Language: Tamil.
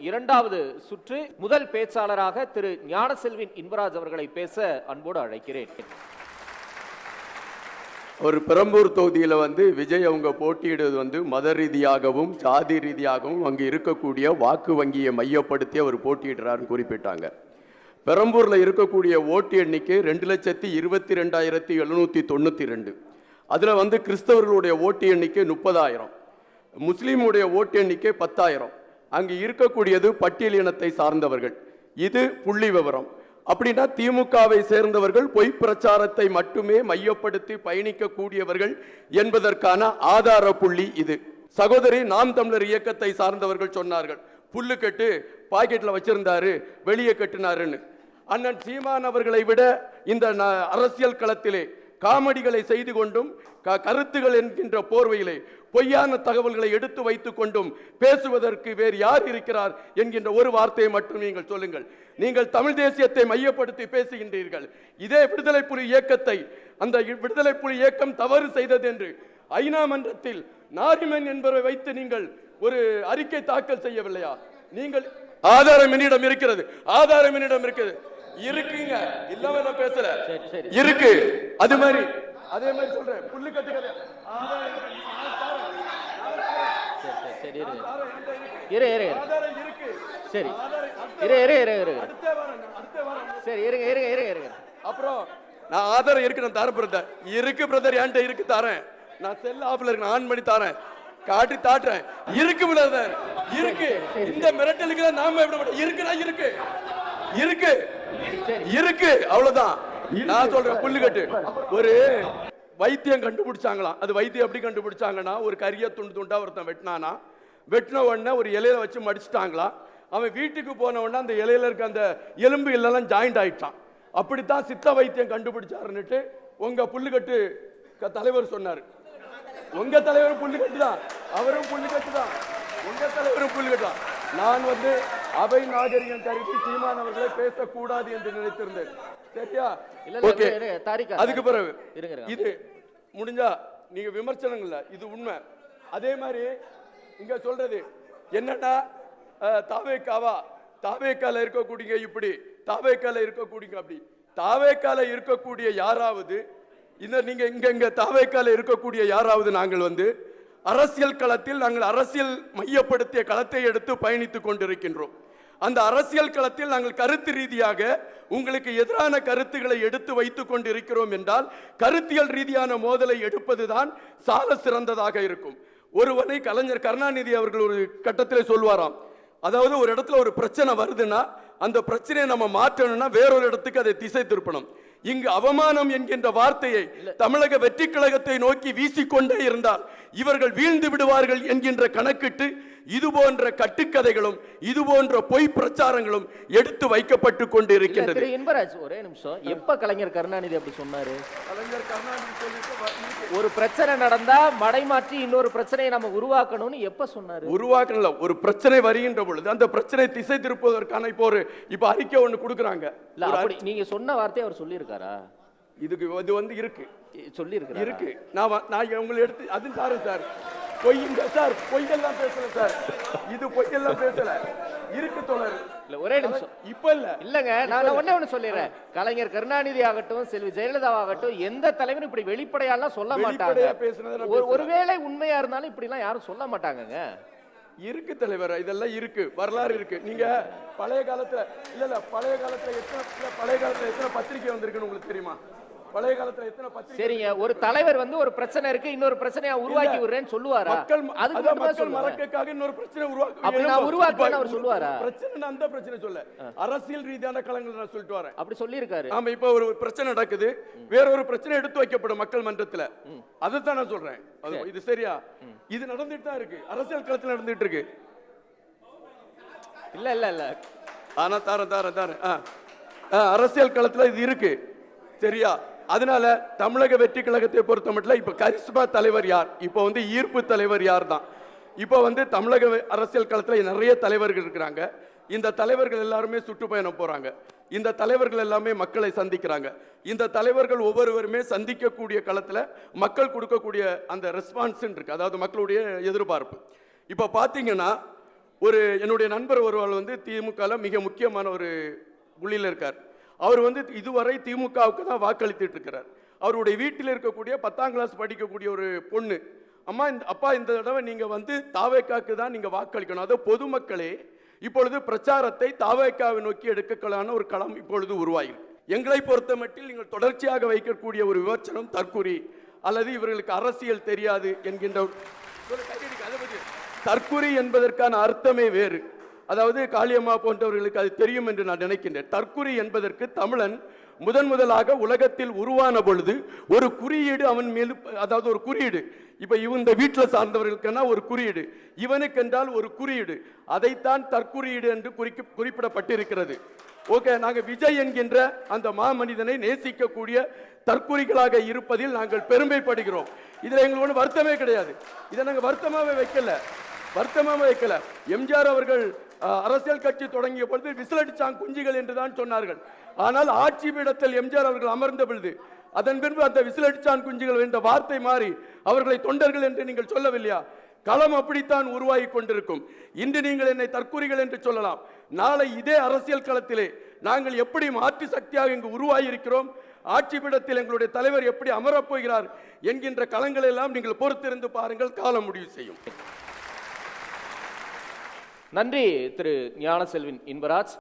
இரண்டாவது சுற்று முதல் பேச்சாளராக திரு ஞானசெல்வின் இன்பராஜ் அவர்களை பேச அன்போடு அழைக்கிறேன். ஒரு பெரம்பூர் தொகுதியில் விஜய் அவங்க போட்டியிடுவது மத ரீதியாகவும் ஜாதி ரீதியாகவும் அங்கே இருக்கக்கூடிய வாக்கு வங்கியை மையப்படுத்தி அவர் போட்டியிடுறாருன்னு குறிப்பிட்டாங்க. பெரம்பூரில் இருக்கக்கூடிய ஓட்டு எண்ணிக்கை 2,22,792. அதில் கிறிஸ்தவர்களுடைய ஓட்டு எண்ணிக்கை 30,000, முஸ்லீமுடைய ஓட்டு எண்ணிக்கை 10,000. அங்கு இருக்கக்கூடியது பட்டியலினத்தை சார்ந்தவர்கள். இது புள்ளி விவரம். அப்படின்னா திமுகவை சேர்ந்தவர்கள் பொய் பிரச்சாரத்தை மட்டுமே மையப்படுத்தி பயணிக்கக்கூடியவர்கள் என்பதற்கான ஆதார புள்ளி இது. சகோதரி நாம் தமிழர் இயக்கத்தை சார்ந்தவர்கள் சொன்னார்கள், புல்லு கட்டு பாக்கெட்ல வச்சிருந்தாரு, வெளியே கட்டினாருன்னு. அண்ணன் சீமான் அவர்களை விட இந்த அரசியல் களத்திலே காமெடிகளை செய்து கொண்டும் கருத்துகள் என்கின்ற போர்வையிலே பொய்யான தகவல்களை எடுத்து வைத்துக் கொண்டும் பேசுவதற்கு வேறு யார் இருக்கிறார் என்கின்ற ஒரு வார்த்தையை மட்டும் நீங்கள் சொல்லுங்கள். நீங்கள் தமிழ் தேசியத்தை மையப்படுத்தி பேசுகின்றீர்கள். இதே விடுதலை புலி இயக்கத்தை, அந்த விடுதலை புலி இயக்கம் தவறு செய்தது என்று ஐநா மன்றத்தில் நாரிமன் என்பவரை வைத்து நீங்கள் ஒரு அறிக்கை தாக்கல் செய்யவில்லையா? நீங்கள் ஆதாரம் என்னிடம் இருக்கிறது, ஆதாரம் என்னிடம் இருக்குது. இருக்குங்க, இல்லாம நான் பேசல, இருக்கு. அதே மாதிரி சொல்றேன், புல்லு கட்டுகிறது. அப்புறம் நான் ஆதாரம் இருக்கு, நான் தரேன் பிரதர். இருக்கு பிரதர், என்கிட்ட இருக்கு, தரேன். நான் செல் ஆஃப்ல இருக்கு, ஆன் பண்ணி தரேன், காட்டி தாட்டுறேன். இருக்கு பிரதர், இருக்கு. இந்த மிரட்டலுக்கு நாம விட மாட்டோம். இருக்குனா இருக்கு, இருக்கு, இருக்கு, அவ்வளவுதான். நான் சொல்றேன், புல்லு கட்டு. ஒரு வைத்தியம் கண்டுபிடிச்சாங்களாம். அது வைத்தியம் எப்படி கண்டுபிடிச்சாங்கன்னா, ஒரு கரிய துண்டு துண்டா ஒருத்தன் வெட்டினானா, வெட்டின உடனே ஒரு இலையில வச்சு மடிச்சுட்டாங்களாம். அவன் வீட்டுக்கு போன உடனே அந்த இலையில இருக்க அந்த எலும்பு எல்லாம் ஜாயிண்ட் ஆயிட்டான். அப்படித்தான் சித்த வைத்தியம் கண்டுபிடிச்சாருன்னுட்டு உங்க புல்லுக்கட்டு தலைவர் சொன்னாரு. உங்க தலைவர் புல்லுக்கட்டு தான், அவரும் புல்லுக்கட்டு தான், உங்க தலைவரும் புல்லுக்கட்டு தான். நான் அவை நாகரிகம் கருதி சீமான் அவர்களை பேசக்கூடாது என்று நினைத்திருந்தேன். சரியா? அதுக்கு பிறகு இது முடிஞ்சா நீங்க விமர்சனங்கள்ல இது உண்மை. அதே மாதிரி இங்க சொல்றது என்னன்னா, தாவேக்கால இருக்கக்கூடிய இப்படி, தாவேக்கால இருக்கக்கூடிய அப்படி, தாவேக்கால இருக்கக்கூடிய யாராவது நீங்க இங்க தாவேக்கால இருக்கக்கூடிய யாராவது நாங்கள் அரசியல் களத்தில் நாங்கள் அரசியல் மையப்படுத்திய களத்தை எடுத்து பயணித்துக் கொண்டிருக்கின்றோம். அந்த அரசியல் களத்தில் நாங்கள் கருத்து ரீதியாக உங்களுக்கு எதிரான கருத்துக்களை எடுத்து வைத்துக் கொண்டிருக்கிறோம் என்றால் கருத்தியல் ரீதியான மோதலை எடுப்பதுதான் சால சிறந்ததாக இருக்கும். ஒருவனை கலைஞர் கருணாநிதி அவர்கள் ஒரு கட்டத்தில் சொல்வாராம், அதாவது ஒரு இடத்துல ஒரு பிரச்சனை வருதுன்னா அந்த பிரச்சனையை நம்ம மாற்றணும்னா வேறொரு இடத்துக்கு அதை திசை திருப்பணும். இங்கு அவமானம் என்கின்ற வார்த்தையை தமிழக வெற்றி கழகத்தை நோக்கி வீசிக்கொண்டே இருந்தால் இவர்கள் வீழ்ந்து விடுவார்கள் என்கின்ற கணக்கிட்டு இது போன்ற கட்டுக்கதைகளும் இது போன்ற பொய் பிரச்சாரங்களும் எடுத்து வைக்கப்பட்டு கொண்டு இருக்கின்றது. ஒரே நிமிஷம், எப்ப கலைஞர் கருணாநிதி அப்படி சொன்னாரு? கலைஞர் கருணாநிதி ஒரு பிரச்சனை நடந்தா மடைமாற்றி இன்னொரு பிரச்சனையை நம்ம உருவாக்கணும்னு எப்ப சொன்னாரு? உருவாக்கல, ஒரு பிரச்சனை வருகின்ற பொழுது அந்த பிரச்சனை திசை திருப்புவதற்கான இப்ப அறிக்கை ஒண்ணு கொடுக்குறாங்க. நீங்க சொன்ன வார்த்தை அவர் சொல்லி இருக்காரா? இதுக்கு இது இருக்கு, சொல்லி இருக்கு. நான் உங்களை எடுத்து அது சாரு சார், பொய்ங்க சார், பொய்யெல்லாம் பேசல சார், இது பொய்யெல்லாம் பேசல, இருக்கு தோழர். ஒரே நிமிஷம், இப்ப இல்லங்க, நான் ஒண்ணு சொல்லிடுறேன். கலைஞர் கருணாநிதி ஆகட்டும், செல்வி ஜெயலலிதா ஆகட்டும், எந்த தலைவரும் இப்படி வெளிப்படையாலாம் சொல்ல மாட்டாங்க. ஒருவேளை உண்மையா இருந்தாலும் இப்படி எல்லாம் யாரும் சொல்ல மாட்டாங்க. இருக்கு தலைவர், இதெல்லாம் இருக்கு, வரலாறு இருக்கு. நீங்க பழைய காலத்துல பழைய காலத்துல எத்தனை பத்திரிகை வந்திருக்குன்னு உங்களுக்கு தெரியுமா? பழைய காலத்துல எத்தனை பத்திரிகை? சரிங்க, ஒரு தலைவர் ஒரு பிரச்சனை இருக்கு, இன்னொரு பிரச்சனையா உருவாக்கி விடுறேன்னு சொல்லுவாரா? மக்கள் மறக்கக்காக இன்னொரு பிரச்சனை உருவாக்குன்னு அவர் சொல்லுவாரா? பிரச்சனை அந்த பிரச்சனை சொல்ல, அரசியல் ரீதியான களங்கள் நான் சொல்லிட்டு வரேன். அப்படி சொல்லி இருக்காரு. ஆமா, இப்ப ஒரு பிரச்சனை நடக்குது, வேற ஒரு பிரச்சனை எடுத்து வைக்கப்படும் மக்கள் மன்றத்துல, அதைத்தான் நான் சொல்றேன். இது சரியா? இது நடந்துட்டு தான் இருக்கு, அரசியல் களத்தில் நடந்துட்டு இருக்கு. இல்ல ஆனா தாரேன் அரசியல் களத்துல இது இருக்கு, சரியா? அதனால தமிழக வெற்றி கழகத்தை பொறுத்த மட்டும் இப்ப கரிஸ்மா தலைவர் யார், இப்ப ஈர்ப்பு தலைவர் யார் தான். இப்ப தமிழக அரசியல் களத்துல நிறைய தலைவர்கள் இருக்கிறாங்க. இந்த தலைவர்கள் எல்லாருமே சுற்றுப்பயணம் போறாங்க. இந்த தலைவர்கள் எல்லாமே மக்களை சந்திக்கிறாங்க. இந்த தலைவர்கள் ஒவ்வொருவருமே சந்திக்கக்கூடிய களத்துல மக்கள் கொடுக்கக்கூடிய அந்த ரெஸ்பான்ஸ் இருக்கு, அதாவது மக்களுடைய எதிர்பார்ப்பு. இப்ப பாத்தீங்கன்னா ஒரு என்னுடைய நண்பர் ஒருவர் வந்து திமுகவில் மிக முக்கியமான ஒரு புள்ளியில் இருக்கார். அவர் வந்து இதுவரை திமுகவுக்கு தான் வாக்களித்துட்டு இருக்கிறார். அவருடைய வீட்டில் இருக்கக்கூடிய 10ஆம் கிளாஸ் படிக்கக்கூடிய ஒரு பொண்ணு, அம்மா அப்பா இந்த தடவை நீங்க வந்து தாவேக்காக்கு தான் நீங்க வாக்களிக்கணும். அது பொதுமக்களே இப்பொழுது பிரச்சாரத்தை தாவேக்காவை நோக்கி எடுக்கலான ஒரு களம் இப்பொழுது உருவாகிருக்கு. எங்களை பொறுத்த மட்டில் நீங்கள் தொடர்ச்சியாக வைக்கக்கூடிய ஒரு விமர்சனம் தற்குறி அல்லது இவர்களுக்கு அரசியல் தெரியாது என்கின்ற தற்குறி என்பதற்கான அர்த்தமே வேறு. அதாவது காளியம்மா போன்றவர்களுக்கு அது தெரியும் என்று நான் நினைக்கின்றேன். தற்குறி என்பதற்கு தமிழன் முதலாக உலகத்தில் உருவான பொழுது ஒரு குறியீடு அவன் மேல், அதாவது ஒரு குறியீடு, இப்ப இந்த வீட்டில் சார்ந்தவர்களுக்குன்னா ஒரு குறியீடு, இவனுக்கென்றால் ஒரு குறியீடு, அதைத்தான் தற்குறியீடு என்று குறிப்பிடப்பட்டிருக்கிறது. ஓகே, நாங்க விஜய் என்கின்ற அந்த மாமனிதனை நேசிக்கக்கூடிய தற்குறிகளாக இருப்பதில் நாங்கள் பெருமைப்படுகிறோம். இதுல எங்களுக்கு ஒன்றும் வருத்தமே கிடையாது. இதை நாங்க வருத்தமாவே வைக்கல. எம்ஜிஆர் அவர்கள் அரசியல் கட்சி தொடங்கிய பொழுது விசிலடிச்சாங் குஞ்சுகள் என்றுதான் சொன்னார்கள். ஆனால் ஆட்சி பீடத்தில் எம்ஜிஆர் அவர்கள் அமர்ந்த பொழுது அதன் பின்பு அந்த விசிலடிச்சான் குஞ்சுகள் என்ற வார்த்தை மாறி அவர்களை தொண்டர்கள் என்று நீங்கள் சொல்லவில்லையா? களம் அப்படித்தான் உருவாகி கொண்டிருக்கும். இன்று நீங்கள் என்னை தற்குறிகள் என்று சொல்லலாம், நாளை இதே அரசியல் களத்திலே நாங்கள் எப்படி மாற்று சக்தியாக இங்கு உருவாகி இருக்கிறோம், ஆட்சி பீடத்தில் எங்களுடைய தலைவர் எப்படி அமரப்போகிறார் என்கின்ற களங்கள் எல்லாம் நீங்கள் பொறுத்திருந்து பாருங்கள், காலம் முடிவு செய்யும். நன்றி திரு ஞானசெல்வன் இன்பராஜ்.